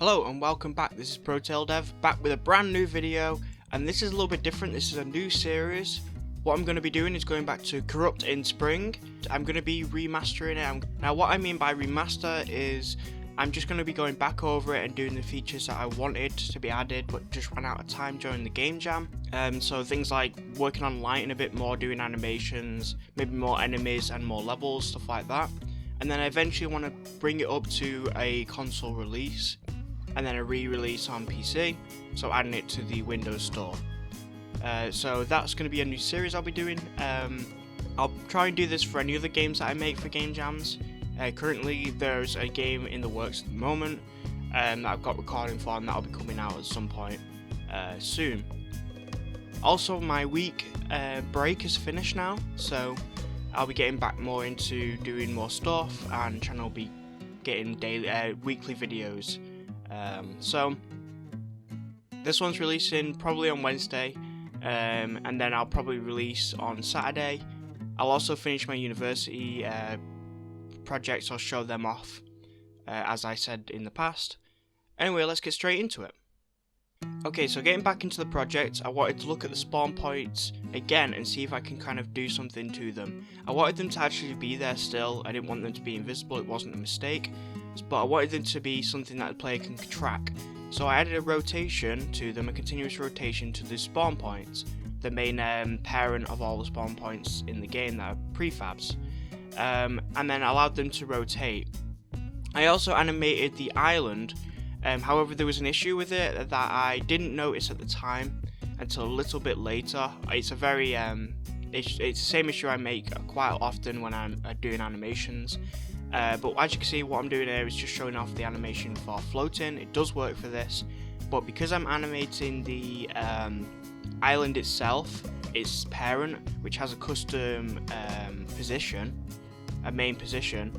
Hello and welcome back. This is ProTailDev back with a brand new video, and this is a little bit different. This is a new series. What I'm going to be doing is going back to Corrupt in Spring. I'm going to be remastering it. Now what I mean by remaster is I'm just going to be going back over it and doing the features that I wanted to be added but just ran out of time during the game jam. So things like working on lighting a bit more, doing animations, maybe more enemies and more levels, stuff like that. And then I eventually want to bring it up to a console release and then a re-release on PC, so adding it to the Windows Store. So that's going to be a new series I'll be doing. I'll try and do this for any other games that I make for game jams. Currently there's a game in the works at the moment that I've got recording for, and that'll be coming out at some point soon. Also, my week break is finished now, so I'll be getting back more into doing more stuff, and channel will be getting weekly videos. So this one's releasing probably on Wednesday, and then I'll probably release on Saturday. I'll also finish my university projects. I'll show them off as I said in the past. Anyway, let's get straight into it. Okay, so getting back into the project, I wanted to look at the spawn points again and see if I can kind of do something to them. I wanted them to actually be there still. I didn't want them to be invisible. It wasn't a mistake, but I wanted them to be something that the player can track. So I added a rotation to them, a continuous rotation to the spawn points, the main parent of all the spawn points in the game that are prefabs, and then allowed them to rotate. I also animated the island. However, there was an issue with it that I didn't notice at the time until a little bit later. It's a very it's the same issue I make quite often when I'm doing animations. But as you can see, what I'm doing here is just showing off the animation for floating. It does work for this, but because I'm animating the island itself, its parent, which has a custom position, a main position,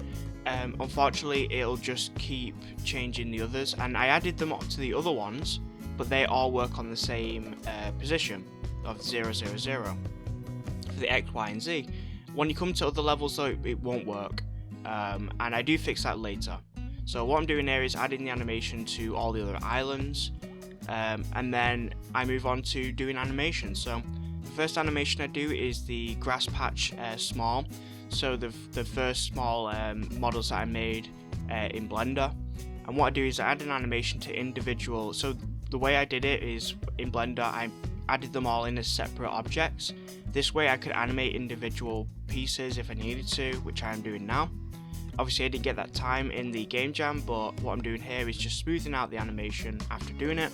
unfortunately it'll just keep changing the others, and I added them up to the other ones, but they all work on the same position of 0, 0, 0 for the X, Y, and Z. When you come to other levels though, it won't work, and I do fix that later. So what I'm doing here is adding the animation to all the other islands, and then I move on to doing animations. So the first animation I do is the grass patch small. So the first small models that I made in Blender, and what I do is I add an animation to individual. So the way I did it is in Blender I added them all in as separate objects. This way I could animate individual pieces if I needed to, which I am doing now. Obviously I didn't get that time in the game jam, but what I'm doing here is just smoothing out the animation after doing it,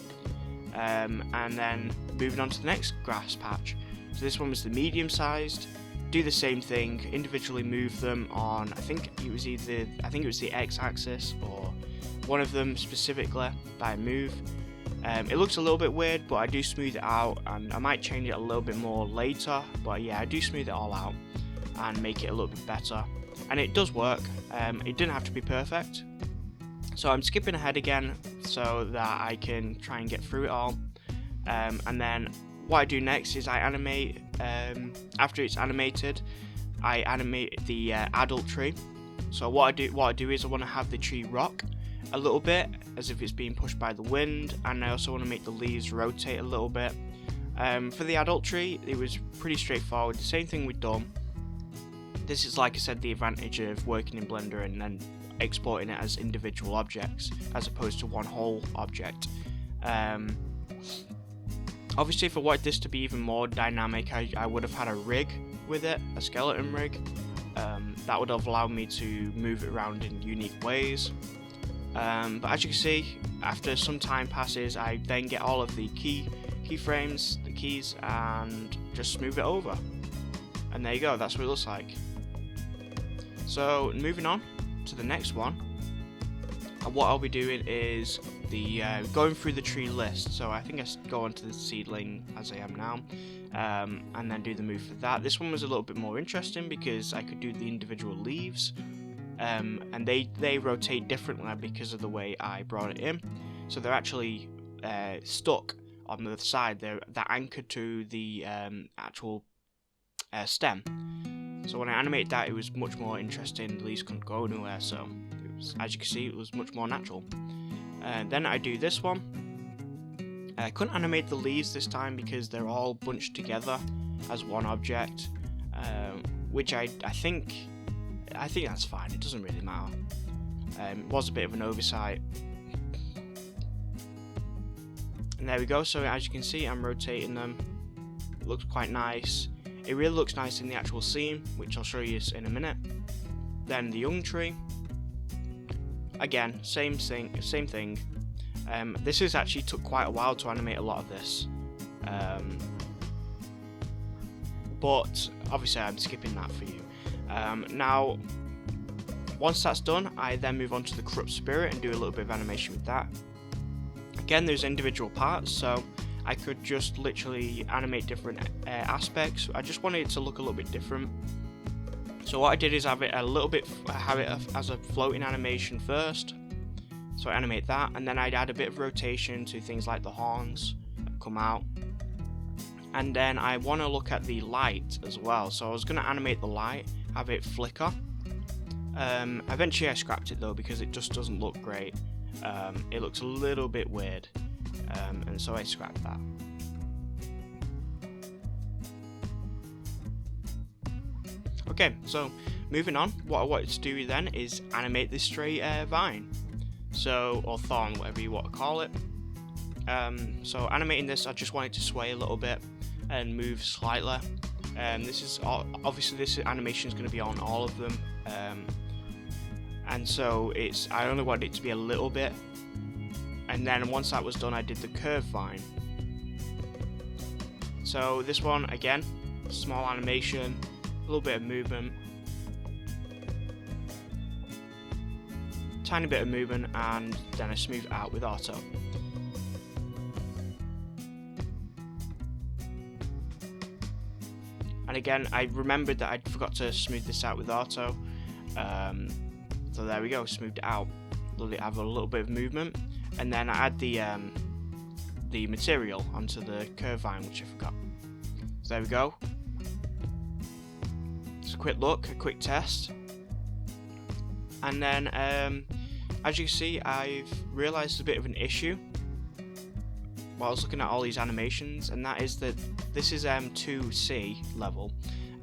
and then moving on to the next grass patch. So this one was the medium sized. Do the same thing, individually move them on, I think it was the X-axis or one of them specifically that I move. It looks a little bit weird, but I do smooth it out, and I might change it a little bit more later, but yeah, I do smooth it all out and make it a little bit better, and it does work. It didn't have to be perfect, so I'm skipping ahead again so that I can try and get through it all, and then what I do next is I animate, after it's animated, I animate the adult tree. So what I do is I want to have the tree rock a little bit as if it's being pushed by the wind, and I also want to make the leaves rotate a little bit. For the adult tree, it was pretty straightforward, the same thing we've done. This is, like I said, the advantage of working in Blender and then exporting it as individual objects as opposed to one whole object. Obviously, if I wanted this to be even more dynamic, I would have had a rig with it, a skeleton rig. That would have allowed me to move it around in unique ways. But as you can see, after some time passes, I then get all of the keyframes, the keys, and just move it over. And there you go, that's what it looks like. So moving on to the next one, what I'll be doing is going through the tree list. So I think I go onto the seedling as I am now, and then do the move for that. This one was a little bit more interesting because I could do the individual leaves, and they rotate differently because of the way I brought it in. So they're actually stuck on the side. They're anchored to the actual stem. So when I animated that, it was much more interesting. The leaves couldn't go anywhere, so it was, as you can see, it was much more natural. Then I do this one. I couldn't animate the leaves this time because they're all bunched together as one object, which I think that's fine. It doesn't really matter. It was a bit of an oversight. And there we go. So as you can see, I'm rotating them. It looks quite nice. It really looks nice in the actual scene, which I'll show you in a minute. Then the young tree. Again, same thing. This has actually took quite a while to animate a lot of this. But obviously I'm skipping that for you. Now, once that's done, I then move on to the corrupt spirit and do a little bit of animation with that. Again, there's individual parts, so I could just literally animate different aspects. I just wanted it to look a little bit different. So what I did is have it as a floating animation first. So I animate that, and then I'd add a bit of rotation to things like the horns that come out. And then I want to look at the light as well. So I was going to animate the light, have it flicker. Eventually I scrapped it though because it just doesn't look great. It looks a little bit weird, and so I scrapped that. Okay, so moving on, what I wanted to do then is animate this stray vine, or thorn, whatever you want to call it. So animating this, I just want it to sway a little bit and move slightly. This is obviously this animation is going to be on all of them, and so I only wanted it to be a little bit. And then once that was done, I did the curve vine. So this one again, small animation, a little bit of movement, tiny bit of movement, and then I smooth it out with auto. And again, I remembered that I forgot to smooth this out with auto, so there we go, smoothed it out. Have a little bit of movement, and then I add the material onto the curve vine, which I forgot. So there we go. Just a quick look, a quick test, and then as you can see, I've realised a bit of an issue while I was looking at all these animations, and that is that this is 2C level,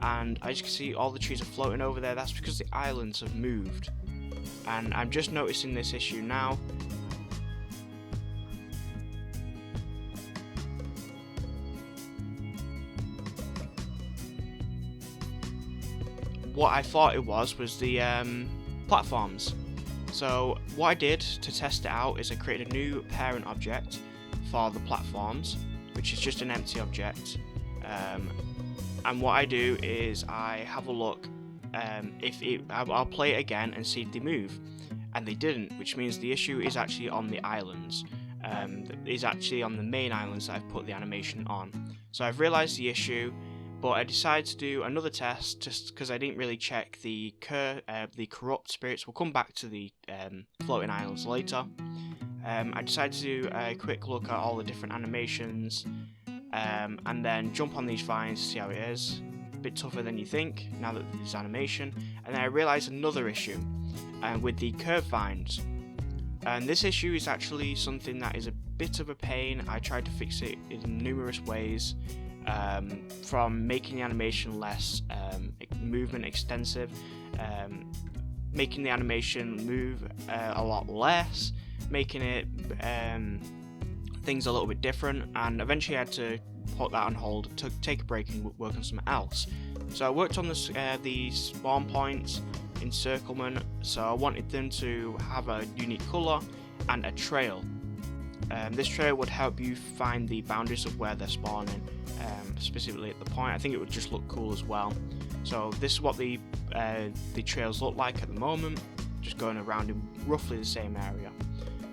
and as you can see, all the trees are floating over there. That's because the islands have moved, and I'm just noticing this issue now. What I thought it was the platforms. So what I did to test it out is I created a new parent object for the platforms, which is just an empty object. And what I do is I have a look. I'll play it again and see if they move, and they didn't, which means the issue is actually on the islands. Is actually on the main islands that I've put the animation on. So I've realised the issue, but I decided to do another test just because I didn't really check the corrupt spirits. We'll come back to the floating islands later. I decided to do a quick look at all the different animations, and then jump on these vines to see how it is. A bit tougher than you think now that there's animation. And then I realised another issue with the curved vines. And this issue is actually something that is a bit of a pain. I tried to fix it in numerous ways. From making the animation less movement extensive, making the animation move a lot less, making it things a little bit different, and eventually I had to put that on hold to take a break and work on something else. So I worked on the spawn points, encirclement, so I wanted them to have a unique colour and a trail. This trail would help you find the boundaries of where they're spawning, specifically at the point. I think it would just look cool as well. So this is what the trails look like at the moment, just going around in roughly the same area.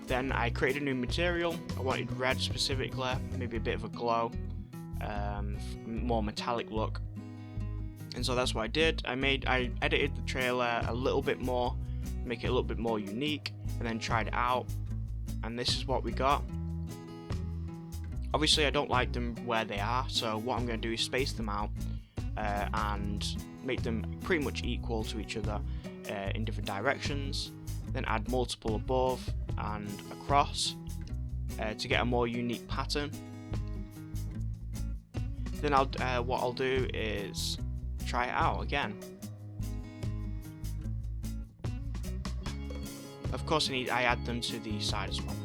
Then I created a new material. I wanted red specifically, maybe a bit of a glow, more metallic look. And so that's what I did. I edited the trailer a little bit more, make it a little bit more unique, and then tried it out. And this is what we got. Obviously I don't like them where they are, so what I'm going to do is space them out and make them pretty much equal to each other in different directions. then add multiple above and across to get a more unique pattern. Then what I'll do is try it out again. Of course I add them to the side as well.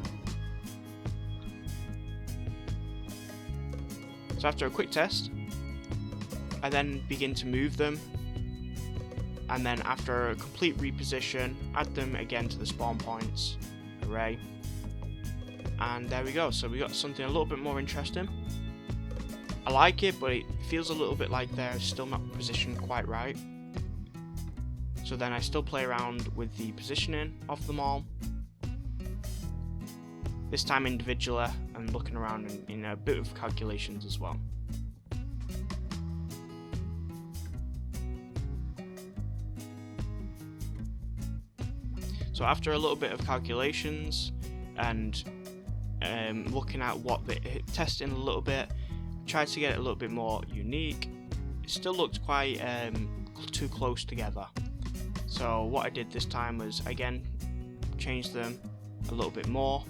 So after a quick test, I then begin to move them, and then after a complete reposition, add them again to the spawn points array, and there we go. So we got something a little bit more interesting. I like it, but it feels a little bit like they're still not positioned quite right. So then I still play around with the positioning of them all, this time individually, and looking around in a bit of calculations as well. So after a little bit of calculations and looking at testing a little bit, tried to get it a little bit more unique. It still looked quite too close together. So what I did this time was again change them a little bit more,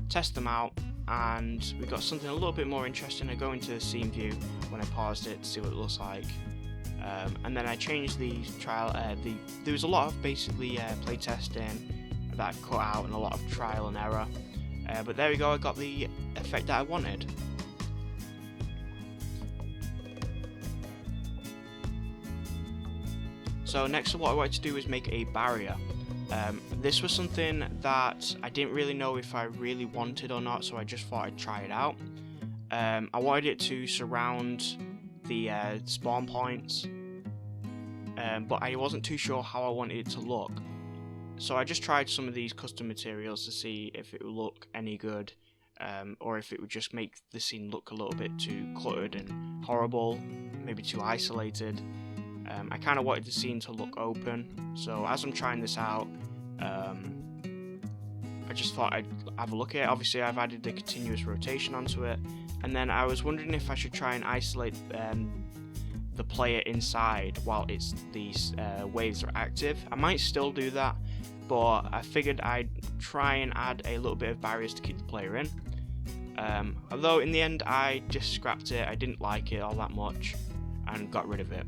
test them out, and we got something a little bit more interesting. I go into the scene view when I paused it to see what it looks like, and then I changed the trial. There was a lot of basically play testing that I cut out and a lot of trial and error, but there we go. I got the effect that I wanted. So next what I wanted to do was make a barrier. This was something that I didn't really know if I really wanted or not, so I just thought I'd try it out. I wanted it to surround the spawn points, but I wasn't too sure how I wanted it to look. So I just tried some of these custom materials to see if it would look any good, or if it would just make the scene look a little bit too cluttered and horrible, maybe too isolated. I kind of wanted the scene to look open, so as I'm trying this out, I just thought I'd have a look at it. Obviously I've added the continuous rotation onto it, and then I was wondering if I should try and isolate the player inside while these waves are active. I might still do that, but I figured I'd try and add a little bit of barriers to keep the player in. Although in the end I just scrapped it. I didn't like it all that much and got rid of it.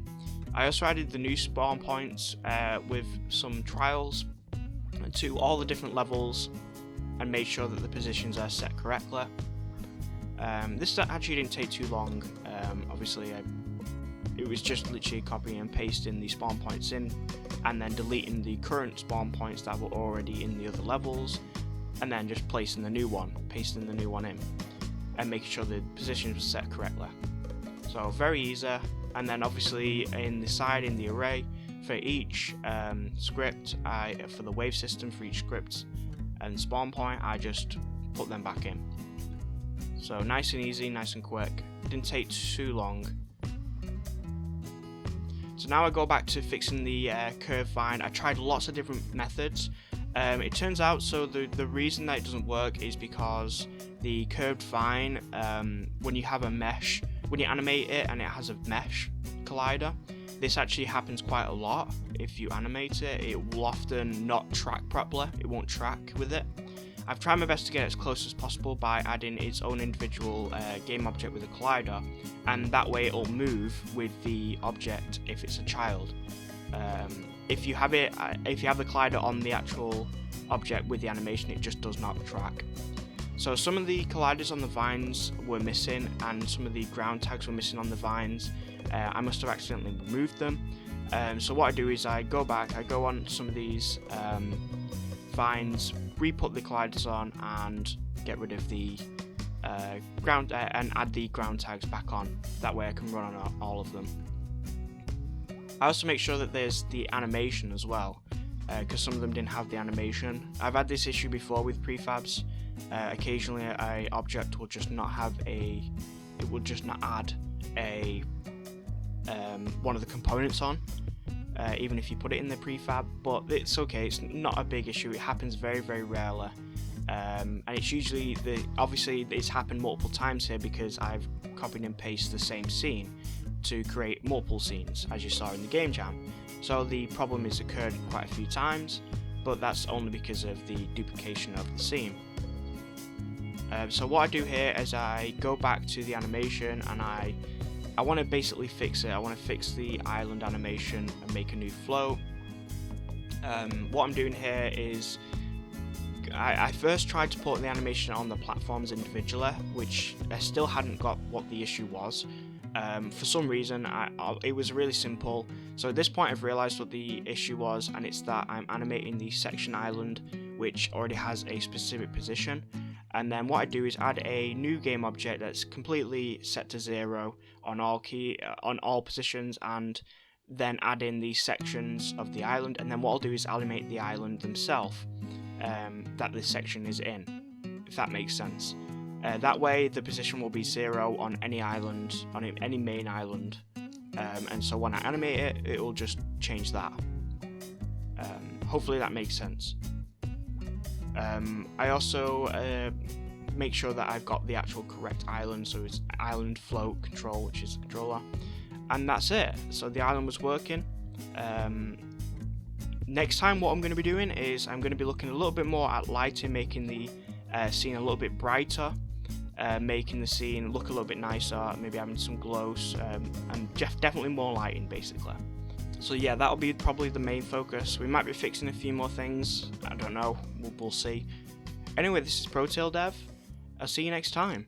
I also added the new spawn points with some trials to all the different levels and made sure that the positions are set correctly. This actually didn't take too long. Obviously it was just literally copying and pasting the spawn points in and then deleting the current spawn points that were already in the other levels, and then just pasting the new one in and making sure the positions were set correctly. So very easy. And then obviously in the array for each script, for the wave system for each script and spawn point, I just put them back in. So nice and easy, nice and quick. It didn't take too long. So now I go back to fixing the curved vine. I tried lots of different methods. It turns out the reason that it doesn't work is because the curved vine, when you have a mesh, when you animate it and it has a mesh collider, this actually happens quite a lot. If you animate it, it will often not track properly. It won't track with it. I've tried my best to get it as close as possible by adding its own individual game object with a collider, and that way it'll move with the object if it's a child. If you have the collider on the actual object with the animation, it just does not track. So some of the colliders on the vines were missing, and some of the ground tags were missing on the vines. I must have accidentally removed them. So what I do is I go back, I go on some of these vines, re-put the colliders on, and get rid of the ground and add the ground tags back on. That way I can run on all of them. I also make sure that there's the animation as well, because some of them didn't have the animation. I've had this issue before with prefabs. Occasionally an object will just not have it will just not add a one of the components on, even if you put it in the prefab, but it's okay, it's not a big issue. It happens very, very rarely, and it's usually obviously it's happened multiple times here because I've copied and pasted the same scene to create multiple scenes, as you saw in the game jam. So the problem has occurred quite a few times, but that's only because of the duplication of the scene. So what I do here is I go back to the animation and I want to basically fix it. I want to fix the island animation and make a new flow. What I'm doing here is I first tried to put the animation on the platforms individually, which I still hadn't got what the issue was. For some reason, it was really simple. So at this point I've realised what the issue was, and it's that I'm animating the section island, which already has a specific position. And then what I do is add a new game object that's completely set to 0 on all positions, and then add in the sections of the island. And then what I'll do is animate the island themselves that this section is in, if that makes sense. That way the position will be 0 on any island, on any main island, and so when I animate it, it will just change that. Hopefully that makes sense. I also make sure that I've got the actual correct island, so it's island float control, which is the controller, and that's it. So the island was working. Next time what I'm going to be doing is I'm going to be looking a little bit more at lighting, making the scene a little bit brighter, making the scene look a little bit nicer, maybe having some glows, and definitely more lighting basically. So yeah, that'll be probably the main focus. We might be fixing a few more things, I don't know, we'll see. Anyway, this is ProTail Dev, I'll see you next time.